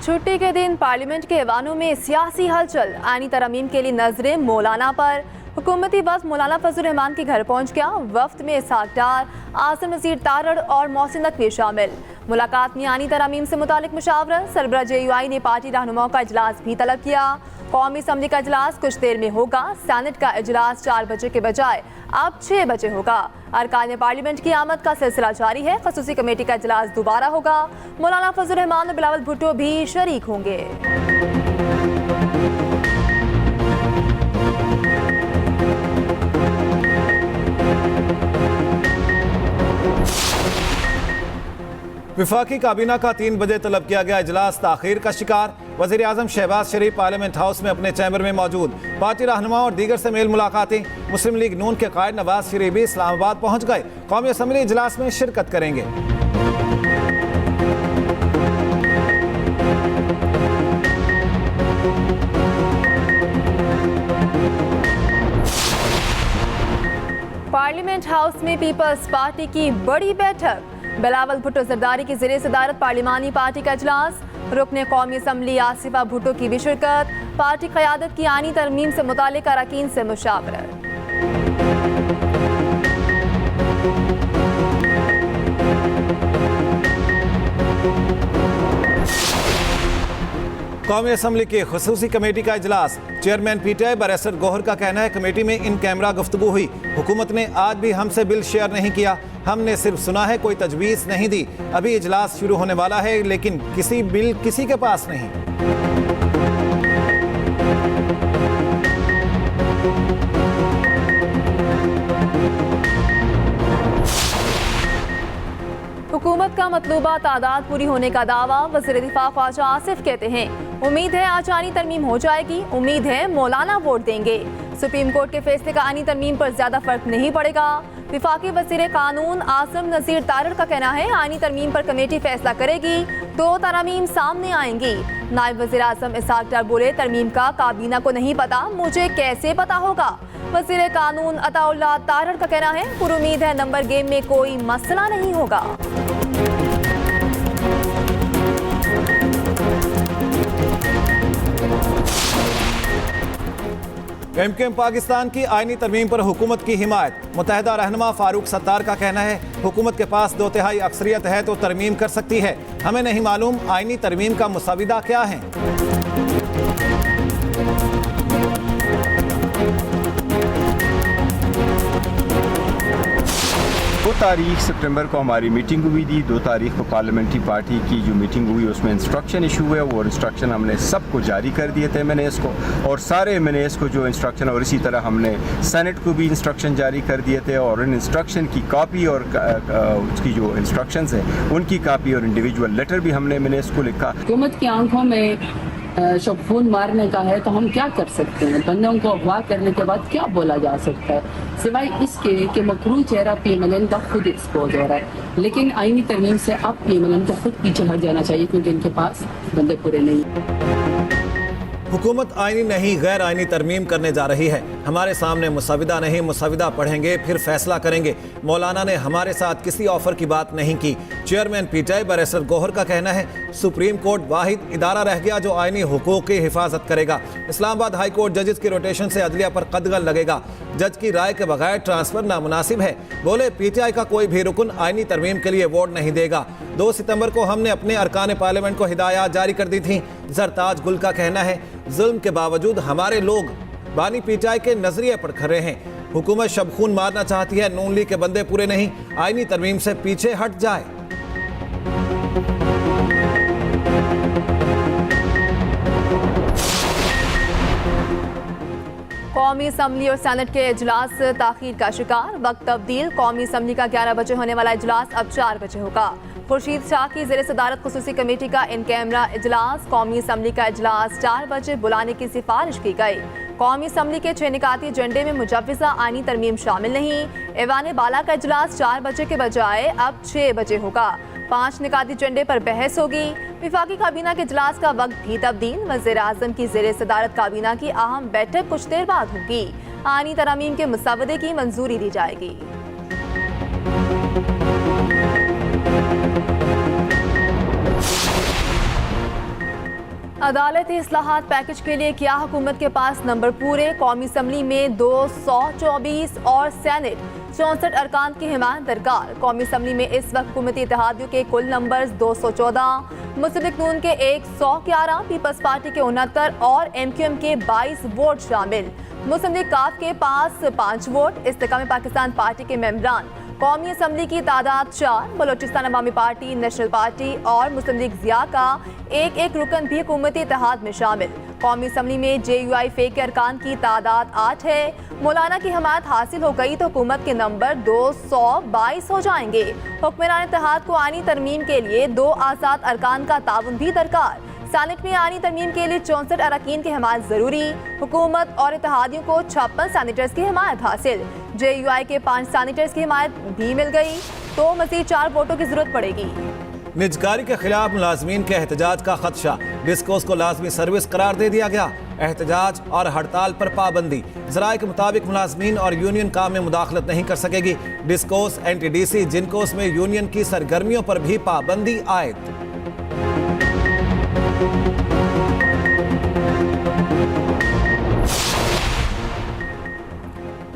छुट्टी के दिन पार्लियामेंट के ऐवानों में सियासी हलचल। आईनी तरमीम के लिए नजरें मौलाना पर। हुकूमती वफ्द मौलाना फजल रहमान के घर पहुंच गया। वफ्द में इसहाक डार, आसिम नज़ीर तारड़ और मोहसिन नकवी शामिल। मुलाकात में आईनी तरमीम से मुतालिक मुशावरत। सरबराह JUI ने पार्टी रहनुमाओं का इजलास भी तलब किया। कौमी असम्बली का इजलास कुछ देर में होगा। सेनेट का इजलास 4 बजे के बजाय अब 6 बजे होगा। अरकान पार्लियामेंट की आमद का सिलसिला जारी है। खसूसी कमेटी का इजलास दोबारा होगा। मौलाना फजल रहमान और बिलावल भुट्टो भी शरीक होंगे। विफाकी काबीना का 3 बजे तलब किया गया इजलास ताखीर का शिकार। वज़ीर आज़म शहबाज शरीफ पार्लियामेंट हाउस में अपने चैम्बर में मौजूद। पार्टी रहनुमाओं और दीगर से मेल मुलाकातें। मुस्लिम लीग नून के कायद नवाज शरीफ भी इस्लामाबाद पहुंच गए। कौमी असम्बली इजलास में शिरकत करेंगे। पार्लियामेंट हाउस में पीपल्स पार्टी की बड़ी बैठक। बिलावल भुट्टो जरदारी की ज़रिए सदारत पार्लिमानी पार्टी का इजलास। रुकने कौमी असम्बली आसिफा भुट्टो की भी शिरकत। पार्टी क़यादत की आईनी तरमीम से मुतालिक अरकान से मुशावरत। कौमी असम्बली की खसूसी कमेटी का इजलास। चेयरमैन PTI बैरिस्टर गौहर का कहना है कमेटी में इन कैमरा गुफ्तगू हुई। हुकूमत ने आज भी हमसे बिल शेयर नहीं किया। हमने सिर्फ सुना है, कोई तजवीज़ नहीं दी। अभी इजलास शुरू होने वाला है लेकिन बिल किसी के पास नहीं। हुकूमत का मतलूबा तादाद पूरी होने का दावा। वज़ीर दिफा ख्वाजा आसिफ कहते हैं उम्मीद है आज आनी तरमीम हो जाएगी। उम्मीद है मौलाना वोट देंगे। सुप्रीम कोर्ट के फैसले का आनी तरमीम पर ज्यादा फर्क नहीं पड़ेगा। विफाकी वज़ीर कानून आसिम नज़ीर तारड़ का कहना है आनी तरमीम पर कमेटी फैसला करेगी। 2 तरमीम सामने आएंगी। नायब वज़ीर आज़म इसहाक डार बोले तरमीम का काबीना को नहीं पता, मुझे कैसे पता होगा। वज़ीर कानून अताउल्लाह तारड़ का कहना है पूरी उम्मीद है नंबर गेम में कोई मसला नहीं होगा। MKM पाकिस्तान की आईनी तरमीम पर हुकूमत की हिमायत। मुत्तहिदा रहनुमा फारूक सत्तार का कहना है हुकूमत के पास 2/3 अक्सरियत है तो तरमीम कर सकती है। हमें नहीं मालूम आईनी तरमीम का मुसविदा क्या है। तारीख सितंबर को हमारी मीटिंग हुई थी। 2 तारीख को पार्लियामेंट्री पार्टी की जो मीटिंग हुई उसमें इंस्ट्रक्शन इशू हुए। वो इंस्ट्रक्शन हमने सबको जारी कर दिए थे मैंने इसको, और सारे मैंने इसको जो इंस्ट्रक्शन, और इसी तरह हमने सेनेट को भी इंस्ट्रक्शन जारी कर दिए थे। और इन इंस्ट्रक्शन की कॉपी और उसकी जो इंस्ट्रक्शंस हैं उनकी कॉपी और इंडिविजुअल लेटर भी मैंने इसको लिखा। हुकूमत की आंखों में जब खून मारने का है तो हम क्या कर सकते हैं? बंदों को अगवा करने के बाद क्या बोला जा सकता है सिवाय इसके कि मकरू चेहरा PMLN का खुद एक्सपोज हो रहा है। लेकिन आईनी तरमीम से अब PMLN को खुद पीछे हट जाना चाहिए क्योंकि इनके पास बंदे पूरे नहीं। हुकूमत आईनी नहीं गैर आईनी तरमीम करने जा रही है। हमारे सामने मुसविदा नहीं, मुसविदा पढ़ेंगे फिर फैसला करेंगे। मौलाना ने हमारे साथ किसी ऑफर की बात नहीं की। चेयरमैन PTI बैरिस्टर गौहर का कहना है सुप्रीम कोर्ट वाहिद इदारा रह गया जो आईनी हुकूक की हिफाजत करेगा। इस्लामाबाद हाई कोर्ट जजेस की रोटेशन से अदलिया पर कदगन लगेगा। जज की राय के बगैर ट्रांसफर नामुनासिब है। बोले PTI का कोई भी रुकन आईनी तरमीम के लिए वोट नहीं देगा। 2 सितंबर को हमने अपने अरकान पार्लियामेंट को हिदायत जारी कर दी थी। जरताज गुल का कहना है जुल्म के बावजूद हमारे लोग बानी PTI के नजरिए पर खड़े हैं। हुकूमत शबखून मारना चाहती है, नून लीग के बंदे पूरे नहीं, आईनी तरमीम से पीछे हट जाए। कौमी असम्बली और सेनेट के इजलास ताखीर का शिकार। वक्त तब्दील। कौमी असम्बली का 11 बजे होने वाला इजलास अब 4 बजे होगा। खुर्शीद शाह की ज़ेरे सदारत खुसूसी कमेटी का इन कैमरा इजलास। कौमी असम्बली का इजलास 4 बजे बुलाने की सिफारिश की गई। कौमी असम्बली के 6 निकाती एजेंडे में मुजव्विज़ा आईनी तरमीम शामिल नहीं। ऐवान बाला का इजलास 4 बजे के बजाय अब 6 बजे होगा। 5 निकाती एजेंडे पर बहस होगी। विफाकी काबीना के इजलास का वक्त भी तब्दील। वज़ीर आज़म की ज़ेरे सदारत काबीना की अहम बैठक कुछ देर बाद होगी। आईनी तरमीम के मुसवदे की मंजूरी दी जाएगी। अदालती इस्लाहात पैकेज के लिए क्या हुकूमत के पास नंबर पूरे? कौमी असम्बली में 224 और सेनेट 64 अरकान की हिमायत दरकार। कौमी असम्बली में इस वक्त हुकूमती इत्तेहादियों के कुल नंबर 214, मुस्लिम लीग नून के 111, पीपल्स पार्टी के 69 और MQM के 22 वोट शामिल। मुस्लिम लीग काफ के पास 5 वोट। इस्तेकाम पाकिस्तान पार्टी के मेंबरान। कौमी असम्बली की तादाद 4। बलोचिस्तान अवामी पार्टी, नेशनल पार्टी और मुस्लिम लीग ज़िया का एक रुकन भी हुकूमती इत्तेहाद में शामिल। कौमी असम्बली में JUI फे के अरकान की तादाद 8 है। मौलाना की हमायत हासिल हो गई तो हुकूमत के नंबर 222 हो जाएंगे। हुक्मरान इत्तेहाद को आनी तरमीम के लिए 2 आज़ाद अरकान का ताउन भी दरकार। सेनेट में आनी तरमीम के लिए 64 अरकान की हिमायत जरूरी। हुकूमत और इत्तेहादियों को 56 सैनिटर्स की हिमायत हासिल। JUI के 5 सैनिटर्स की हिमायत भी मिल गई तो मज़ीद 4 वोटों की जरूरत पड़ेगी। निजकारी के खिलाफ मुलाजमीन के एहतजाज का खदशा। डिस्कोस को लाजमी सर्विस करार दे दिया गया। एहतजाज और हड़ताल पर पाबंदी। ज़राए के मुताबिक मुलाजमीन और यूनियन काम में मुदाखलत नहीं कर सकेगी। डिस्कोस, NTDC, जिनकोस में यूनियन की सरगर्मियों पर भी पाबंदी आयद।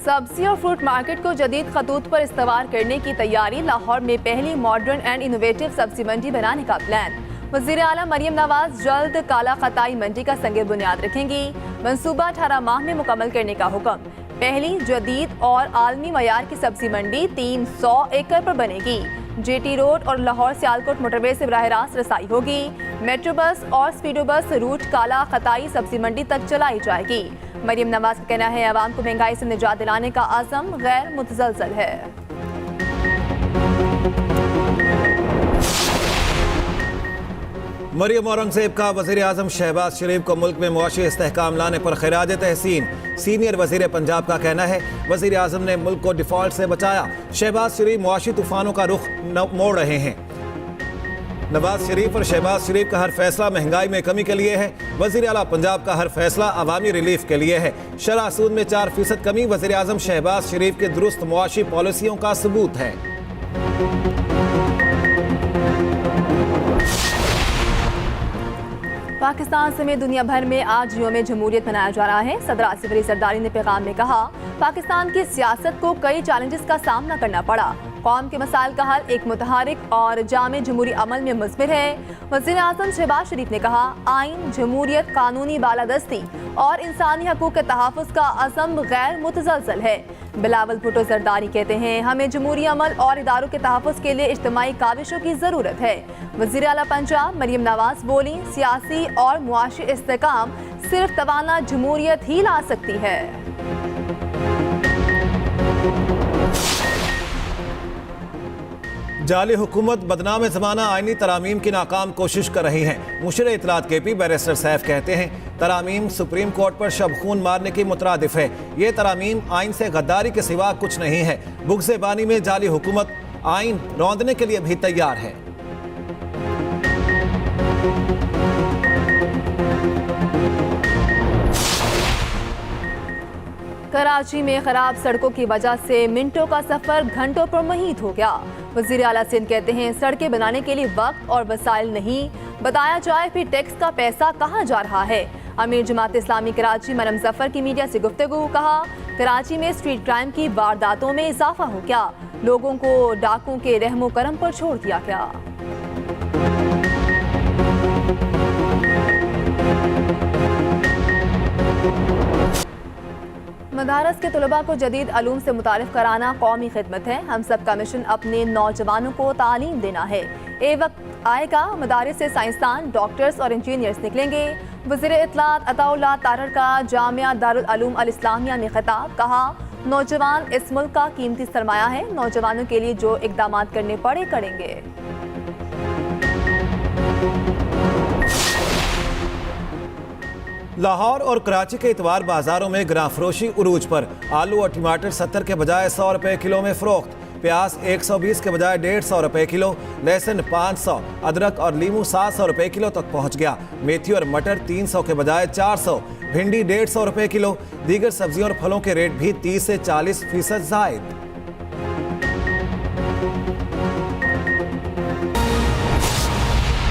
सब्जी और फ्रूट मार्केट को जदीद खतूत पर इस्तवार करने की तैयारी। लाहौर में पहली मॉडर्न एंड इनोवेटिव सब्जी मंडी बनाने का प्लान। वज़ीर आला मरियम नवाज जल्द काला खताई मंडी का संगे बुनियाद रखेंगी। मंसूबा 18 माह में मुकम्मल करने का हुक्म। पहली जदीद और आलमी मयार की सब्जी मंडी 300 एकड़ पर बनेगी। JT रोड और लाहौर सियालकोट मोटरवे से बराह रास्त रसाई होगी। मेट्रो बस और स्पीडो बस रूट काला खताई सब्जी मंडी तक चलाई जाएगी। मरियम नवाज का कहना है अवाम को महंगाई से निजात दिलाने का आज़म गैर मुतज़लज़ल है। मरियम औरंगजेब का वज़ीर आज़म शहबाज शरीफ को मुल्क में मुआशी इस्तेहकाम लाने पर खिराज तहसीन। सीनियर वज़ीर पंजाब का कहना है वज़ीर आज़म ने मुल्क को डिफॉल्ट से बचाया। शहबाज शरीफ मुआशी तूफानों का रुख मोड़ रहे हैं। नवाज शरीफ और शहबाज शरीफ का हर फैसला महंगाई में कमी के लिए है। वज़ीर आला पंजाब का हर फैसला अवामी रिलीफ के लिए है। शरह सूद में 4% कमी वज़ीर आज़म शहबाज शरीफ के दुरुस्त मुआशी पॉलिसियों का सबूत है। पाकिस्तान समेत दुनिया भर में आज यौम जमहूरियत मनाया जा रहा है। सदर आसिफ अली जरदारी ने पैगाम में कहा पाकिस्तान की सियासत को कई चैलेंजेस का सामना करना पड़ा। कौम के मसाइल का हल एक मुतहारिक और जामे जमहूरी अमल में मुज़मिर है। वज़ीर आज़म शहबाज शरीफ ने कहा आइन, जमहूरियत, कानूनी बालादस्ती और इंसानी हकूक़ के तहफ़्फ़ुज़ का अज़म गैर मुतज़लज़ल है। बिलावल भुट्टो जरदारी कहते हैं हमें जमहूरी अमल और इदारों के तहफ़्फ़ुज़ के लिए इज्तिमाई काविशों की ज़रूरत है। वज़ीर आला पंजाब मरियम नवाज बोली सियासी और मुआशी इस्तेहकाम सिर्फ तवाना जमहूरियत ही ला सकती है। जाली हुकूमत बदनाम ज़माना आइनी तरामीम की नाकाम कोशिश कर रही है। मुशीर इत्तलात KP बैरिस्टर सैफ कहते हैं तरामीम सुप्रीम कोर्ट पर शब खून मारने की मुतरादिफ है। ये तरामीम आइन से गद्दारी के सिवा कुछ नहीं है। बुग़्ज़ बानी में जाली हुकूमत आइन रौंदने के लिए भी तैयार है। कराची में खराब सड़कों की वजह से मिनटों का सफर घंटों पर मुहीत हो गया। वज़ीर आला सिंध कहते हैं सड़कें बनाने के लिए वक्त और वसाइल नहीं, बताया जाए फिर टैक्स का पैसा कहाँ जा रहा है। अमीर जमात इस्लामी कराची मरम जफर की मीडिया से गुफ्तगू। कहा कराची में स्ट्रीट क्राइम की वारदातों में इजाफा हो गया। लोगों को डाकुओं के रहमो करम पर छोड़ दिया गया। मदारस के तलबा को जदीद अलूम से मुतारिफ कराना कौमी खिदमत है। हम सब का मिशन अपने नौजवानों को तालीम देना है। ए वक्त आएगा मदारस से साइंसदान, डॉक्टर्स और इंजीनियर्स निकलेंगे। वज़ीर इत्तलात अताउल्लाह तारर का जामिया दारुल उलूम अल इस्लामिया में खिताब। कहा नौजवान इस मुल्क का कीमती सरमाया है। नौजवानों के लिए जो इक़दाम करने पड़े करेंगे। लाहौर और कराची के इतवार बाजारों में गिरां फरोशी उरूज पर। आलू और टमाटर 70 के बजाय 100 रुपए किलो में फरोख्त। प्याज 120 के बजाय 150 रुपए किलो। लहसुन 500, अदरक और लीमू 700 रुपए किलो तक पहुंच गया। मेथी और मटर 300 के बजाय 400। भिंडी 150 रुपए किलो। दीगर सब्जियों और फलों के रेट भी 30 से 40% जायद।